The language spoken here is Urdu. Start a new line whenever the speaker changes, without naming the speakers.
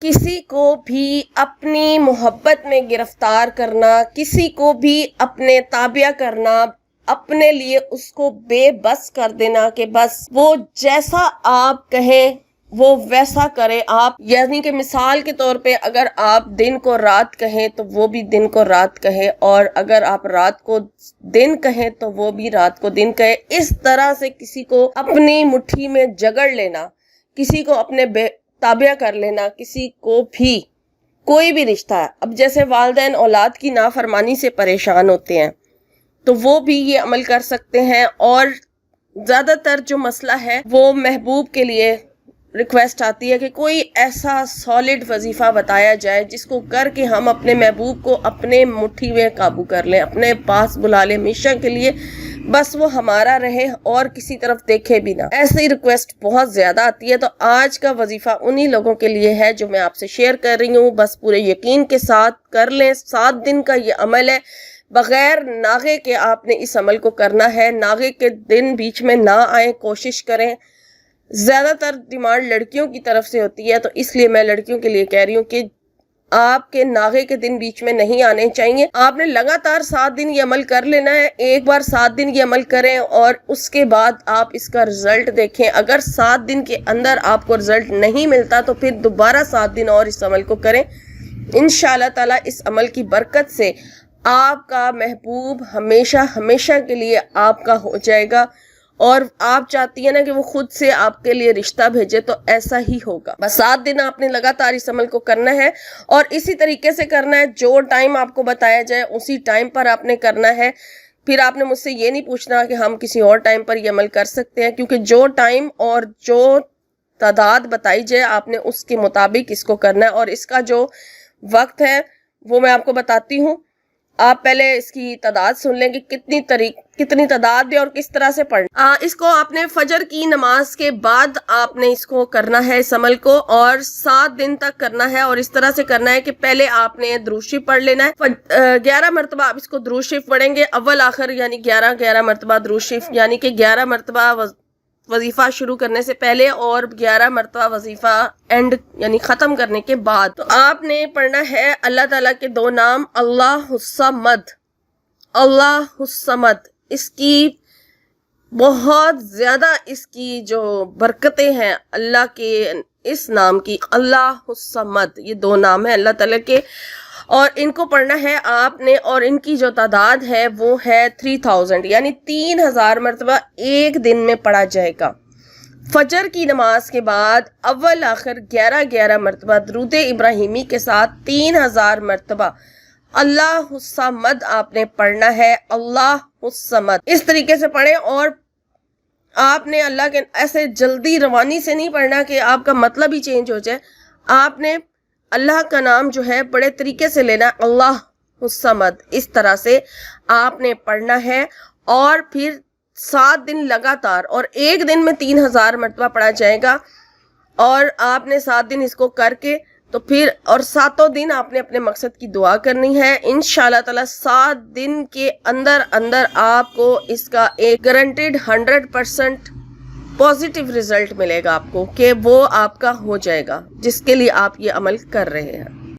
کسی کو بھی اپنی محبت میں گرفتار کرنا، کسی کو بھی اپنے تابع کرنا، اپنے لیے اس کو بے بس کر دینا کہ بس وہ جیسا آپ کہیں وہ ویسا کرے آپ، یعنی کہ مثال کے طور پہ اگر آپ دن کو رات کہیں تو وہ بھی دن کو رات کہے، اور اگر آپ رات کو دن کہیں تو وہ بھی رات کو دن کہے. اس طرح سے کسی کو اپنی مٹھی میں جگڑ لینا، کسی کو اپنے تابع کر لینا، کسی کو بھی کوئی بھی رشتہ ہے. اب جیسے والدین اولاد کی نافرمانی سے پریشان ہوتے ہیں تو وہ بھی یہ عمل کر سکتے ہیں. اور زیادہ تر جو مسئلہ ہے وہ محبوب کے لیے ریکویسٹ آتی ہے کہ کوئی ایسا سالڈ وظیفہ بتایا جائے جس کو کر کے ہم اپنے محبوب کو اپنے مٹھی میں قابو کر لیں، اپنے پاس بلا لیں ہمیشہ کے لیے، بس وہ ہمارا رہے اور کسی طرف دیکھے بھی نہ. ایسی ریکویسٹ بہت زیادہ آتی ہے. تو آج کا وظیفہ انہی لوگوں کے لیے ہے جو میں آپ سے شیئر کر رہی ہوں. بس پورے یقین کے ساتھ کر لیں. 7 دن کا یہ عمل ہے، بغیر ناغے کے آپ نے اس عمل کو کرنا ہے. ناغے کے دن بیچ میں نہ آئیں، کوشش کریں. زیادہ تر ڈیمانڈ لڑکیوں کی طرف سے ہوتی ہے، تو اس لیے میں لڑکیوں کے لیے کہہ رہی ہوں کہ آپ کے ناغے کے دن بیچ میں نہیں آنے چاہیے. آپ نے لگاتار 7 دن یہ عمل کر لینا ہے. ایک بار 7 دن یہ عمل کریں اور اس کے بعد آپ اس کا رزلٹ دیکھیں. اگر 7 دن کے اندر آپ کو رزلٹ نہیں ملتا تو پھر دوبارہ 7 دن اور اس عمل کو کریں. انشاءاللہ تعالی اس عمل کی برکت سے آپ کا محبوب ہمیشہ ہمیشہ کے لیے آپ کا ہو جائے گا. اور آپ چاہتی ہیں نا کہ وہ خود سے آپ کے لیے رشتہ بھیجے، تو ایسا ہی ہوگا. بس 7 دن آپ نے لگاتار اس عمل کو کرنا ہے اور اسی طریقے سے کرنا ہے. جو ٹائم آپ کو بتایا جائے اسی ٹائم پر آپ نے کرنا ہے. پھر آپ نے مجھ سے یہ نہیں پوچھنا کہ ہم کسی اور ٹائم پر یہ عمل کر سکتے ہیں، کیونکہ جو ٹائم اور جو تعداد بتائی جائے آپ نے اس کے مطابق اس کو کرنا ہے. اور اس کا جو وقت ہے وہ میں آپ کو بتاتی ہوں. آپ پہلے اس کی تعداد سن لیں کہ کتنی تعداد ہے اور کس طرح سے پڑھنا. اس کو آپ نے فجر کی نماز کے بعد آپ نے اس کو کرنا ہے، اس عمل کو، اور 7 دن تک کرنا ہے. اور اس طرح سے کرنا ہے کہ پہلے آپ نے درود شریف پڑھ لینا ہے. 11 مرتبہ آپ اس کو درود شریف پڑھیں گے، اول آخر، یعنی 11 مرتبہ درود شریف، یعنی کہ 11 مرتبہ وظیفہ شروع کرنے سے پہلے اور 11 مرتبہ وظیفہ اینڈ یعنی ختم کرنے کے بعد. تو آپ نے پڑھنا ہے اللہ تعالیٰ کے 2 نام، اللہ الصمد. اللہ الصمد، اس کی بہت زیادہ اس کی جو برکتیں ہیں اللہ کے اس نام کی، اللہ الصمد. یہ 2 نام ہیں اللہ تعالیٰ کے، اور ان کو پڑھنا ہے آپ نے. اور ان کی جو تعداد ہے وہ ہے 3000، یعنی 3000 مرتبہ ایک دن میں پڑھا جائے گا. فجر کی نماز کے بعد اول آخر 11 مرتبہ درود ابراہیمی کے ساتھ 3000 مرتبہ اللہ الصمد آپ نے پڑھنا ہے. اللہ الصمد اس طریقے سے پڑھیں. اور آپ نے اللہ کے ایسے جلدی روانی سے نہیں پڑھنا کہ آپ کا مطلب ہی چینج ہو جائے. آپ نے اللہ کا نام جو ہے بڑے طریقے سے لینا، اللہ الصمد. اس طرح سے آپ نے پڑھنا ہے. اور پھر 7 دن لگاتار، اور ایک دن میں 3000 مرتبہ پڑھا جائے گا. اور آپ نے 7 دن اس کو کر کے تو پھر اور 7 دن آپ نے اپنے مقصد کی دعا کرنی ہے. انشاءاللہ تعالی 7 دن کے اندر آپ کو اس کا ایک گارنٹیڈ 100% پازیٹیو رزلٹ ملے گا آپ کو، کہ وہ آپ کا ہو جائے گا جس کے لیے آپ یہ عمل کر رہے ہیں.